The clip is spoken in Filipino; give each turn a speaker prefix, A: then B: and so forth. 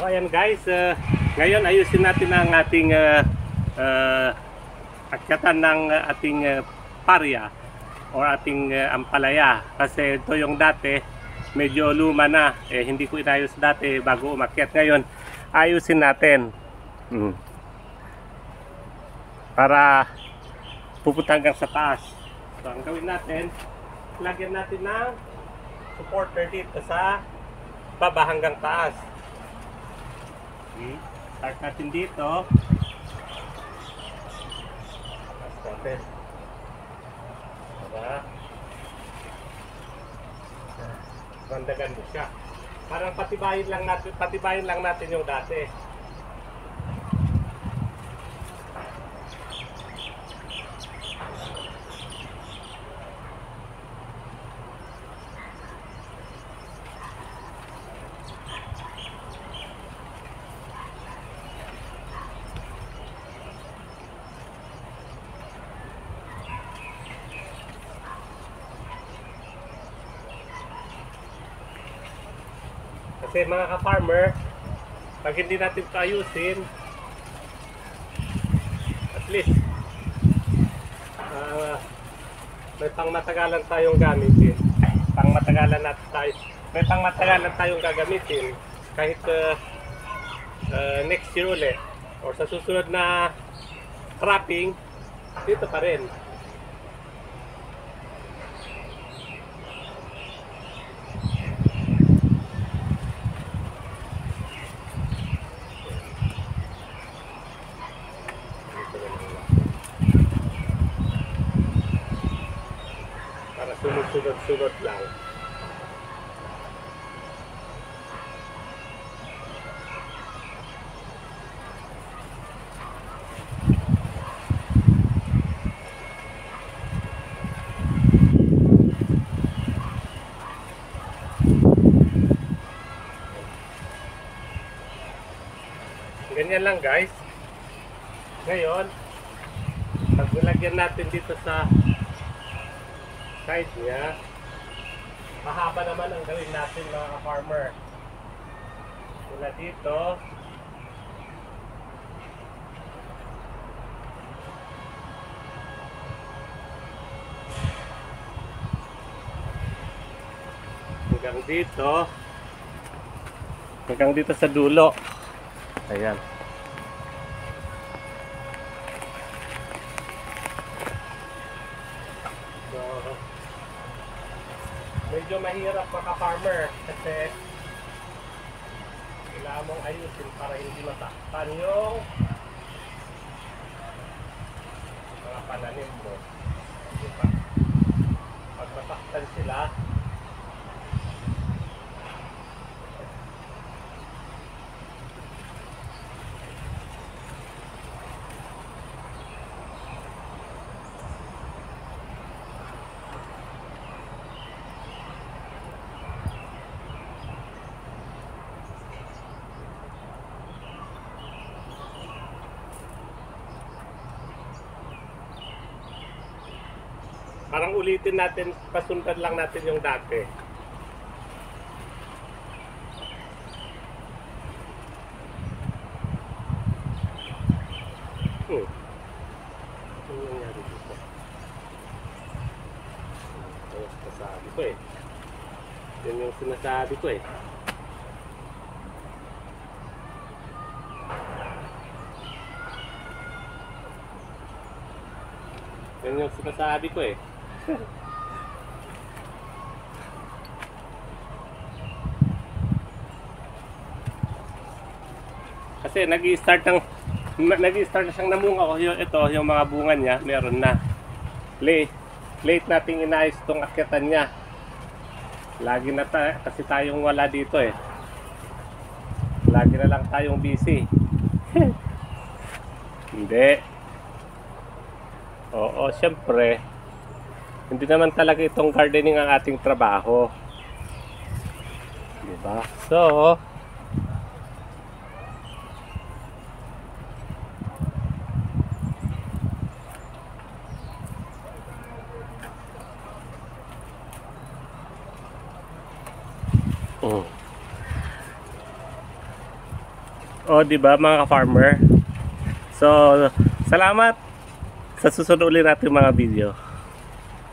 A: So ayan guys, ngayon ayusin natin ang ating akyatan ng ating parya o ating ampalaya. Kasi ito yung dati, medyo luma na. Hindi ko inayos dati bago umakyat. Ngayon, ayusin natin. Para pupunta hanggang sa taas. So ang gawin natin, lagyan natin ng supporter dito sa baba hanggang taas. Start natin dito. Taas natin. Diba? Bandagan mo siya. Parang patibayin lang natin yung dati. Kasi mga ka-farmer, pag hindi natin ito ayusin, at least may pangmatagalan tayong gamitin. May pangmatagalan tayong gagamitin kahit next year ulit or sa susunod na cropping, dito pa rin. Sunod-sunod lang. Ganyan lang guys. Ngayon, pag nilagyan natin dito sa side niya, mahaba naman ang gawin natin mga farmer. Mula dito hanggang dito sa dulo. Ayan. Medyo mahirap maka-farmer kasi kailangan mong ayusin para hindi masaktan yung mga pananim mo. Diba? Pag masaktan sila, parang ulitin natin, pasundan lang natin yung dati. Ano nangyari dito? Ayos kasabi ko eh. Yan yung sinasabi ko eh. Yan yung sinasabi ko eh. Kasi nag-i-start na siyang namunga. Ito yung mga bunga niya, meron na. Late nating inayos itong akyatan niya. Lagi na kasi tayong wala dito eh. Lagi na lang tayong busy. Hindi. Oo, syempre. Hindi naman talaga itong gardening ang ating trabaho. Diba? So, O, di ba mga farmer? So, salamat sa susunod ulit natin mga video.